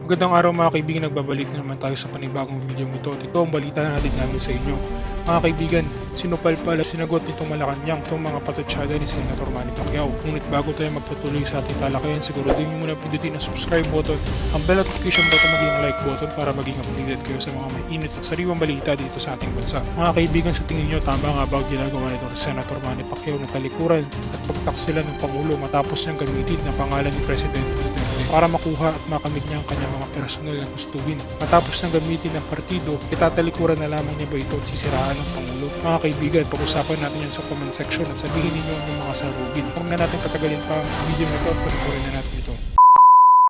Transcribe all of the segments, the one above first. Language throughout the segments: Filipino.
Magandang araw mga kaibigan, nagbabalik na naman tayo sa panibagong video ito. Ito ang balita na natin namin sa inyo. Mga kaibigan, sinupalpal at sinagot nitong Malacanang itong mga patutsada ni Senator Manny Pacquiao. Ngunit bago tayo magpatuloy sa ating talakayan, siguro din nyo muna pindutin ang subscribe button, ang bell notification button, maging like button para maging updated kayo sa mga may init at sariwang balita dito sa ating bansa. Mga kaibigan, sa tingin nyo, tama nga ba ang ginagawa nito si Senator Manny Pacquiao na talikuran at pagtaksila ng Pangulo matapos niyang gamitin ng pangalan ni Presidente Duterte para makuha at makamit niya ang kanyang mga personal na gustuhin. Matapos nang gamitin ng partido, itatalikuran na lamang niya ba ito at sisiraan ng Pangulo? Mga kaibigan, pag-usapan natin yan sa comment section at sabihin ninyo ang mga sarugin. Huwag na natin patagalin pa ang video na ito at panoorin na natin ito.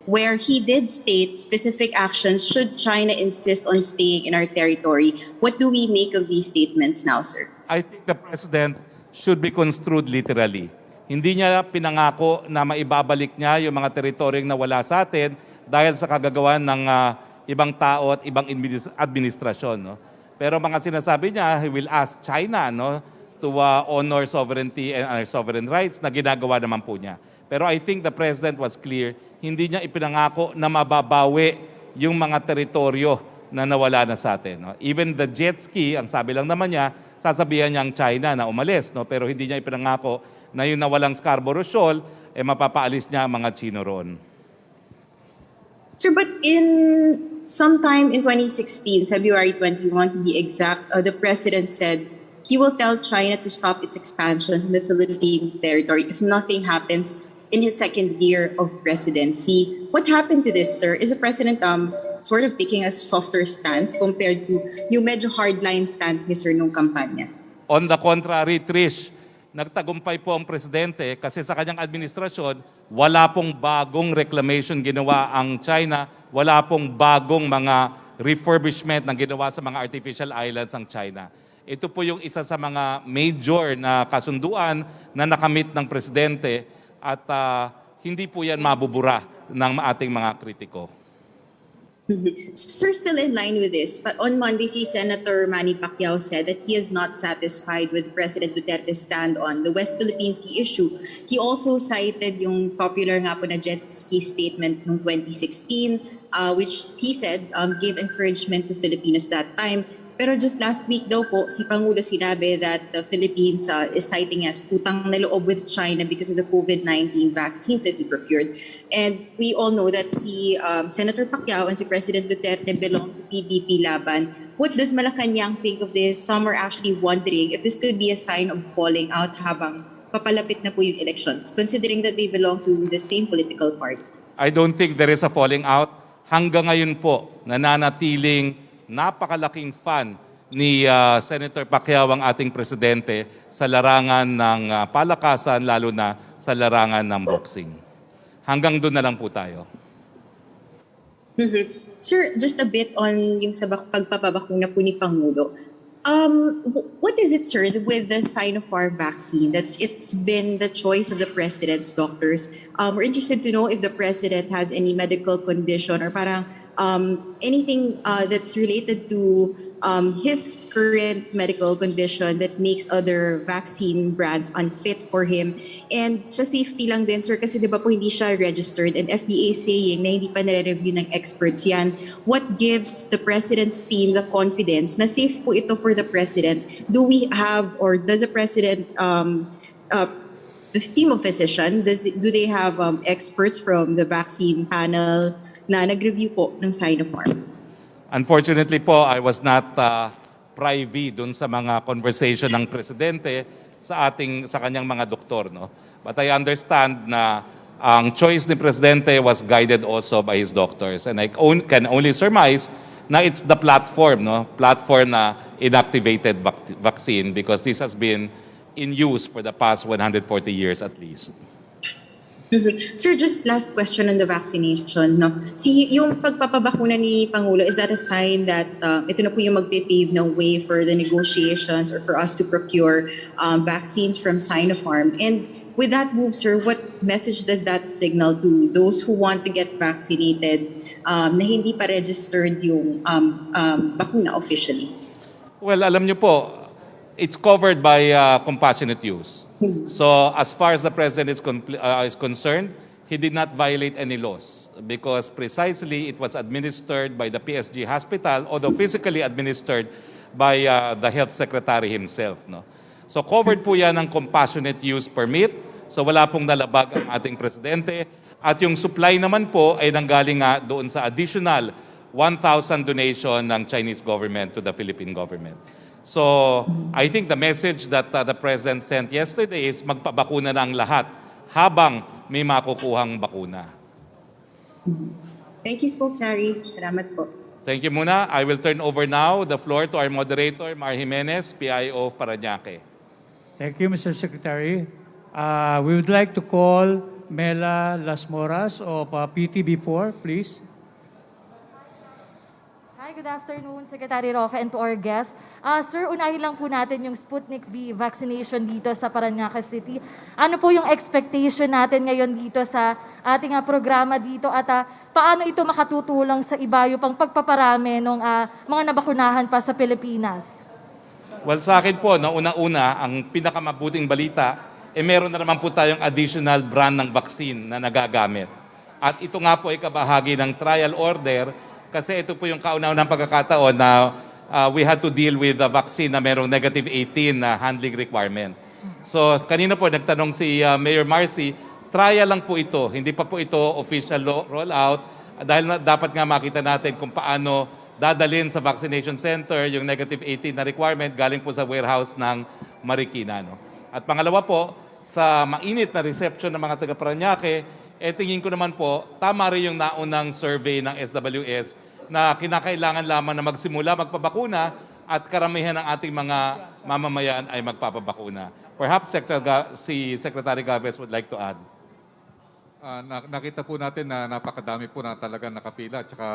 Where he did state specific actions should China insist on staying in our territory. What do we make of these statements now, sir? I think the President should be construed literally. Hindi niya pinangako na maibabalik niya yung mga teritoryong nawala sa atin dahil sa kagagawan ng ibang tao at ibang administrasyon. No? Pero mga sinasabi niya, he will ask China to honor sovereignty and our sovereign rights na ginagawa naman po niya. Pero I think the President was clear, hindi niya ipinangako na mababawi yung mga teritoryo na nawala na sa atin. No? Even the jet ski, ang sabi lang naman niya, sasabihan niya ang China na umalis. No? Pero hindi niya ipinangako na yung nawalang Scarborough Shoal, mapapaalis niya ang mga Chino roon. Sir, but sometime in 2016, February 21 to be exact, the President said he will tell China to stop its expansions in the Philippine territory if nothing happens in his second year of presidency. What happened to this, sir? Is the President sort of taking a softer stance compared to yung medyo hardline stance ni sir nung kampanya? On the contrary, Trish, nagtagumpay po ang Presidente kasi sa kanyang administrasyon, wala pong bagong reclamation ginawa ang China, wala pong bagong mga refurbishment na ginawa sa mga artificial islands ang China. Ito po yung isa sa mga major na kasunduan na nakamit ng Presidente at hindi po yan mabubura ng ating mga kritiko. Sir, still in line with this, but on Monday, si Senator Manny Pacquiao said that he is not satisfied with President Duterte's stand on the West Philippine Sea issue. He also cited yung popular nga po na jet ski statement noong 2016, which he said gave encouragement to Filipinos that time. Pero just last week daw po, si Pangulo sinabi that the Philippines is citing as utang na loob with China because of the COVID-19 vaccines that we procured. And we all know that si Senator Pacquiao and si President Duterte belong to PDP laban. What does Malacanang think of this? Some are actually wondering if this could be a sign of falling out habang papalapit na po yung elections, considering that they belong to the same political party. I don't think there is a falling out. Hanggang ngayon po, nananatiling napakalaking fan ni Senator Pacquiao ang ating Presidente sa larangan ng palakasan, lalo na sa larangan ng boxing. Hanggang doon na lang po tayo. Sir, just a bit on yung sa pagpapabakuna po ni Pangulo. What is it, sir, with the Sinopharm vaccine that it's been the choice of the President's doctors? We're interested to know if the President has any medical condition or parang anything that's related to his current medical condition that makes other vaccine brands unfit for him. And sa safety lang din, sir, kasi di ba po hindi siya registered and FDA saying na hindi pa nare-review ng experts yan. What gives the President's team the confidence na safe po ito for the President? Do we have, or does the President, the team of physicians, do they have experts from the vaccine panel na nag-review po ng Sinopharm? Unfortunately po, I was not privy dun sa mga conversation ng Presidente sa kanyang mga doktor. No? But I understand na ang choice ni Presidente was guided also by his doctors. And I can only surmise na it's the platform, platform na inactivated vaccine because this has been in use for the past 140 years at least. Sir, just last question on the vaccination. No? Yung pagpapabakuna ni Pangulo, is that a sign that ito na po yung magpipave ng way for the negotiations or for us to procure vaccines from Sinopharm? And with that move, sir, what message does that signal to those who want to get vaccinated na hindi pa registered yung bakuna officially? Well, alam niyo po, it's covered by compassionate use. So as far as the President is concerned, he did not violate any laws because precisely it was administered by the PSG hospital, although physically administered by the health secretary himself. No? So covered po yan ng compassionate use permit. So wala pong nalabag ang ating presidente. At yung supply naman po ay nanggaling nga doon sa additional 1,000 donation ng Chinese government to the Philippine government. So I think the message that the President sent yesterday is magpabakuna na ang lahat habang may makukuhang bakuna. Thank you, Spokesary. Salamat po. Thank you muna. I will turn over now the floor to our moderator, Mar Jimenez, PIO of Parañaque. Thank you, Mr. Secretary. We would like to call Mela Las Moras of PTB4, please. Hi, good afternoon, Secretary Roque, and to our guests. Sir, unahin lang po natin yung Sputnik V vaccination dito sa Parañaque City. Ano po yung expectation natin ngayon dito sa ating programa dito at paano ito makatutulong sa ibayo pang pagpaparami ng mga nabakunahan pa sa Pilipinas? Well, sa akin po, no, una-una, ang pinakamabuting balita, meron na naman po tayong additional brand ng vaccine na nagagamit. At ito nga po ay kabahagi ng trial order kasi ito po yung kauna-unang pagkakataon na we had to deal with the vaccine na merong negative 18 na handling requirement. So, kanina po nagtanong si Mayor Marcy, trial lang po ito, hindi pa po ito official rollout dahil dapat nga makita natin kung paano dadalhin sa vaccination center yung negative 18 na requirement galing po sa warehouse ng Marikina. No? At pangalawa po, sa mainit na reception ng mga taga-Parañaque, tingin ko naman po, tama rin yung naunang survey ng SWS na kinakailangan lamang na magsimula magpabakuna at karamihan ng ating mga mamamayan ay magpapabakuna. Perhaps si Secretary Galvez would like to add. Nakita po natin na napakadami po na talaga nakapila at saka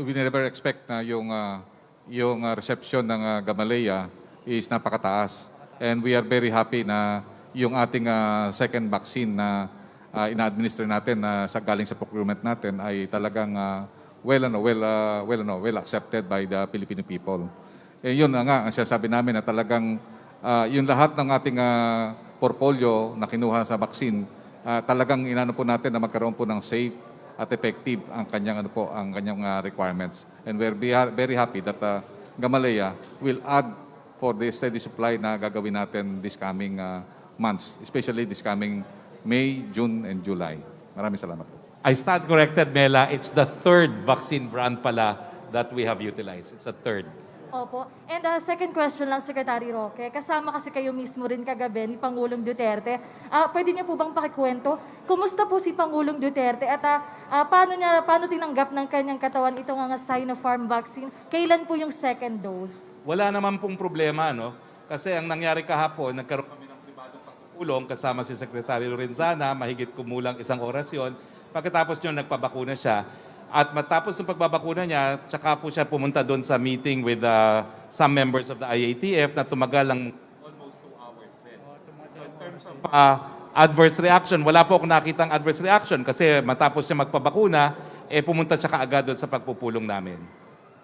we never expect na yung reception ng Gamaleya is napakataas. And we are very happy na yung ating second vaccine na ina-administer natin na galing sa procurement natin ay talagang well accepted by the Filipino people. Yun na nga ang sinasabi namin na talagang yung lahat ng ating portfolio na kinuha sa vaccine talagang inano po natin na magkaroon po ng safe at effective ang kanyang requirements. And we're very happy that Gamaleya will add for the steady supply na gagawin natin this coming months, especially this coming May, June, and July. Maraming salamat po. I stand corrected, Mela. It's the third vaccine brand pala that we have utilized. It's a third. Opo. And second question lang, Secretary Roque. Kasama kasi kayo mismo rin kagabi ni Pangulong Duterte. Pwede niyo po bang pakikwento? Kumusta po si Pangulong Duterte at paano tinanggap ng kanyang katawan itong Sinopharm vaccine? Kailan po yung second dose? Wala naman pong problema, no? Kasi ang nangyari kahapon, nagkaroon kami ng pribadong pagpupulong kasama si Secretary Lorenzana, mahigit kumulang 1 oras yun. Pagkatapos nyo, nagpabakuna siya. At matapos ng pagbabakuna niya, tsaka po siya pumunta doon sa meeting with some members of the IATF na tumagal ng almost 2 hours din. So in terms of adverse reaction, wala po akong nakitang adverse reaction kasi matapos siya magpabakuna, pumunta siya kaagad doon sa pagpupulong namin.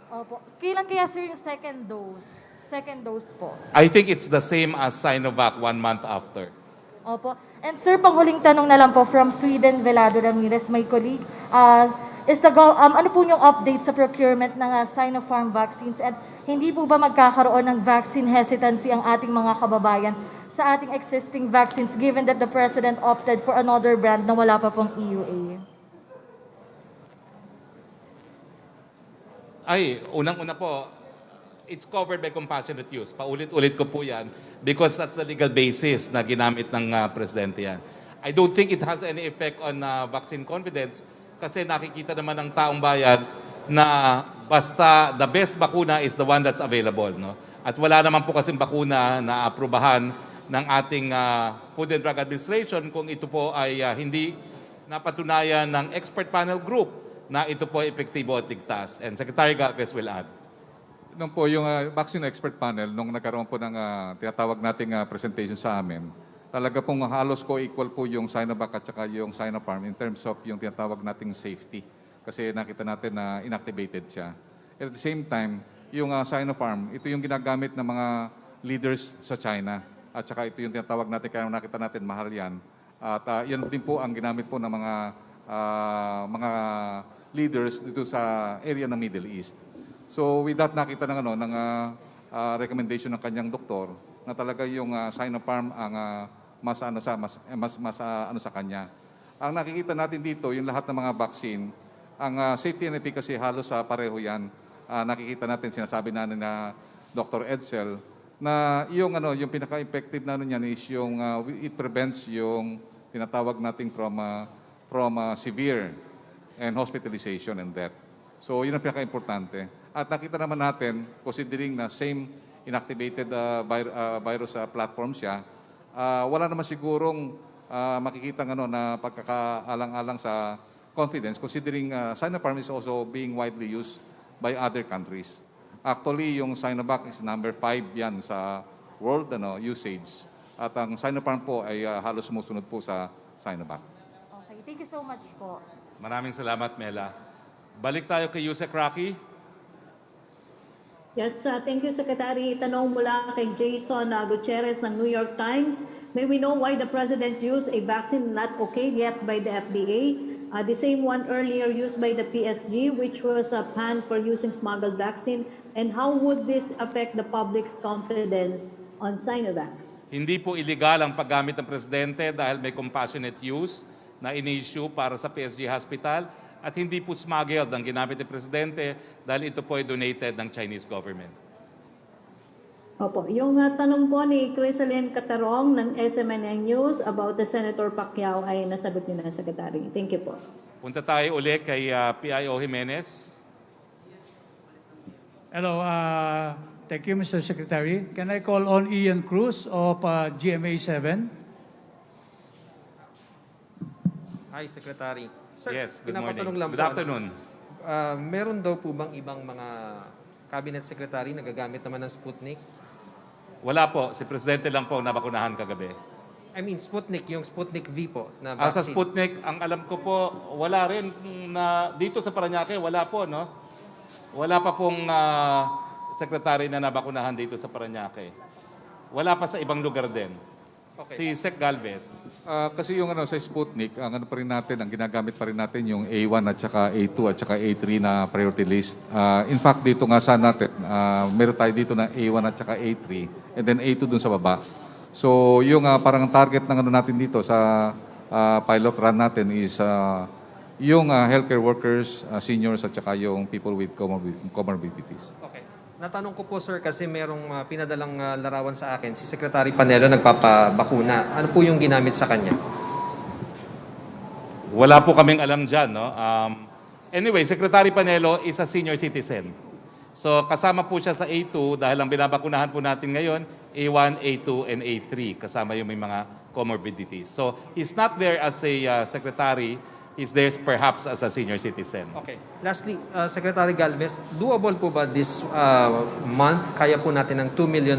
Opo. Kailan kaya, sir, yung second dose? Second dose po. I think it's the same as Sinovac 1 month after. Opo. And sir, panghuling tanong na lang po from Sweden, Velado Ramirez, my colleague. Ano po yung update sa procurement ng Sinopharm vaccines at hindi po ba magkakaroon ng vaccine hesitancy ang ating mga kababayan sa ating existing vaccines given that the President opted for another brand na wala pa pong EUA? Unang-una po, it's covered by compassionate use. Paulit-ulit ko po yan because that's the legal basis na ginamit ng Presidente yan. I don't think it has any effect on vaccine confidence kasi nakikita naman ng taong bayan na basta the best bakuna is the one that's available. No? At wala naman po kasing bakuna na aprubahan ng ating Food and Drug Administration kung ito po ay hindi napatunayan ng expert panel group na ito po ay epektibo at ligtas. And Secretary Galvez will add. Nung po yung vaccine expert panel, nung nagkaroon po ng tinatawag nating presentation sa amin, talaga pong halos co-equal po yung Sinovac at saka yung Sinopharm in terms of yung tinatawag nating safety. Kasi nakita natin na inactivated siya. At the same time, yung Sinopharm, ito yung ginagamit ng mga leaders sa China. At saka ito yung tinatawag natin, kaya nakita natin mahal yan, At yan din po ang ginamit po ng mga leaders dito sa area ng Middle East. So with that, nakita ng recommendation ng kanyang doktor na talaga yung Sinopharm ang mas sa kanya. Ang nakikita natin dito, yung lahat ng mga vaccine, ang safety and efficacy halos pareho yan. Nakikita natin, sinasabi na Dr. Edsel, na yung pinaka-effective na niyan is yung it prevents yung tinatawag nating from severe and hospitalization and death. So yun ang pinaka-importante. At nakita naman natin, considering na same inactivated virus platform siya, wala naman sigurong makikita na pagkakaalang-alang sa confidence, considering Sinopharm is also being widely used by other countries. Actually, yung Sinovac is number 5 yan sa world usage. At ang Sinopharm po ay halos sumusunod po sa Sinovac. Okay, thank you so much po. Maraming salamat, Mela. Balik tayo kay Yusek Rocky. Yes, thank you, Secretary. Tanong mula kay Jason Gutierrez ng New York Times. May we know why the President used a vaccine not okay yet by the FDA? The same one earlier used by the PSG, which was banned for using smuggled vaccine. And how would this affect the public's confidence on Sinovac? Hindi po illegal ang paggamit ng Presidente dahil may compassionate use na in-issue para sa PSG Hospital at hindi po smuggled ang ginamit ng Presidente dahil ito po ay donated ng Chinese government. Opo, yung tanong po ni Crisalyn Catarong ng SMNN News about the Senator Pacquiao ay nasagot niyo na, Secretary. Thank you po. Punta tayo uli kay PIO Jimenez. Hello, thank you, Mr. Secretary. Can I call on Ian Cruz of GMA 7? Hi, Secretary. Sir, Yes, good morning. pinapatanong lang Good po, afternoon. meron daw po bang ibang mga cabinet secretary na gagamit naman ng Sputnik? Wala po, si Presidente lang po ang nabakunahan kagabi. I mean, Sputnik, yung Sputnik V po na Sa vaccine. Sputnik, ang alam ko po, wala rin na dito sa Parañaque, wala po, no? Wala pa pong secretary na nabakunahan dito sa Parañaque. Wala pa sa ibang lugar din. Okay. Si Sec Galvez. Kasi yung sa Sputnik, ang pa rin natin, ang ginagamit pa rin natin yung A1 at saka A2 at saka A3 na priority list. In fact, dito nga sa natin, meron tayo dito na A1 at saka A3 and then A2 dun sa baba. So yung parang target ng natin dito sa pilot run natin is yung healthcare workers, seniors at saka yung people with comorbidities. Okay. Natanong ko po, sir, kasi merong pinadalang larawan sa akin. Si Secretary Panelo nagpapabakuna. Ano po yung ginamit sa kanya? Wala po kaming alam dyan, no? Anyway, Secretary Panelo is a senior citizen. So kasama po siya sa A2 dahil ang binabakunahan po natin ngayon, A1, A2, and A3. Kasama yung may mga comorbidities. So he's not there as a secretary. He's there perhaps as a senior citizen. Okay. Lastly, Secretary Galvez, doable po ba this month, kaya po natin ng 2 million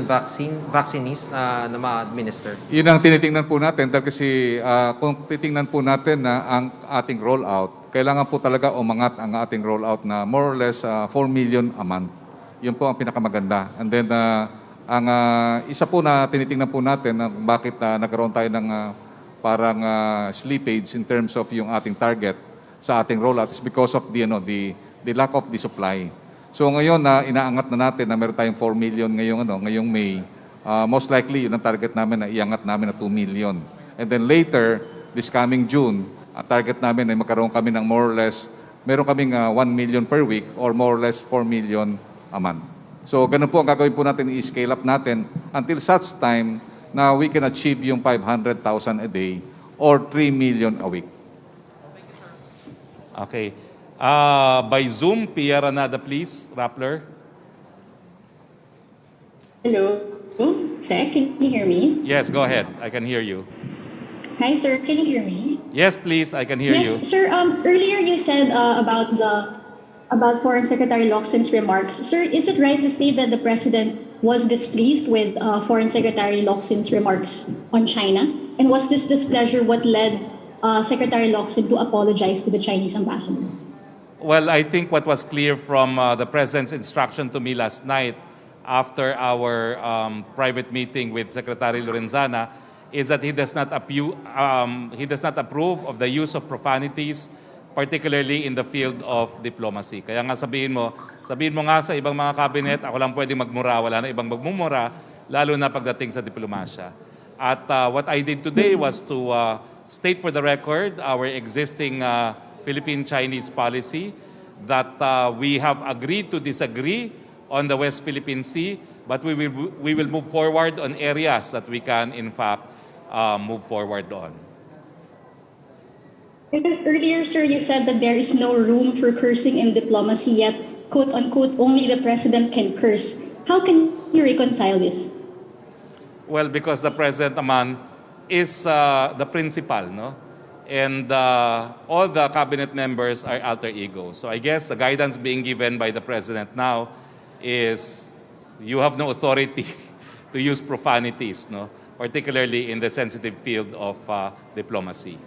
vaccines na ma-administer? Yun ang tinitingnan po natin dahil kasi kung titingnan po natin na ang ating rollout, kailangan po talaga umangat ang ating rollout na more or less 4 million a month. Yun po ang pinakamaganda. And then ang isa po na tinitingnan po natin na bakit nagkaroon tayo ng parang slippage in terms of yung ating target sa ating rollout is because of the lack of the supply. So ngayon inaangat na natin na meron tayong 4 million ngayong May. Most likely yun ang target namin na iangat namin na 2 million. And then later, this coming June, ang target namin ay magkaroon kami ng more or less, meron kaming 1 million per week or more or less 4 million a month. So ganun po ang gagawin po natin, i-scale up natin until such time na we can achieve yung 500,000 a day or 3 million a week. Okay. By Zoom, Pierre Ranada, please. Rappler. Hello, sir, can you hear me? Yes, go ahead. I can hear you. Hi, sir, can you hear me? Yes, please. I can hear you. Yes, sir. Earlier you said about Foreign Secretary Locsin's remarks. Sir, is it right to say that the president was displeased with Foreign Secretary Locsin's remarks on China? And was this displeasure what led Secretary Locsin to apologize to the Chinese ambassador? Well, I think what was clear from the President's instruction to me last night after our private meeting with Secretary Lorenzana is that he does not approve of the use of profanities, particularly in the field of diplomacy. Kaya nga sabihin mo nga sa ibang mga cabinet, ako lang pwedeng magmura, wala na ibang magmumura, lalo na pagdating sa diplomasya. At what I did today was to state for the record our existing Philippine-Chinese policy that we have agreed to disagree on the West Philippine Sea, but we will move forward on areas that we can, in fact, move forward on. Earlier, sir, you said that there is no room for cursing in diplomacy, yet, quote unquote, only the president can curse. How can you reconcile this? Well, because the president naman is the principal, no? And all the cabinet members are alter egos. So I guess the guidance being given by the president now is you have no authority to use profanities, no? Particularly in the sensitive field of diplomacy.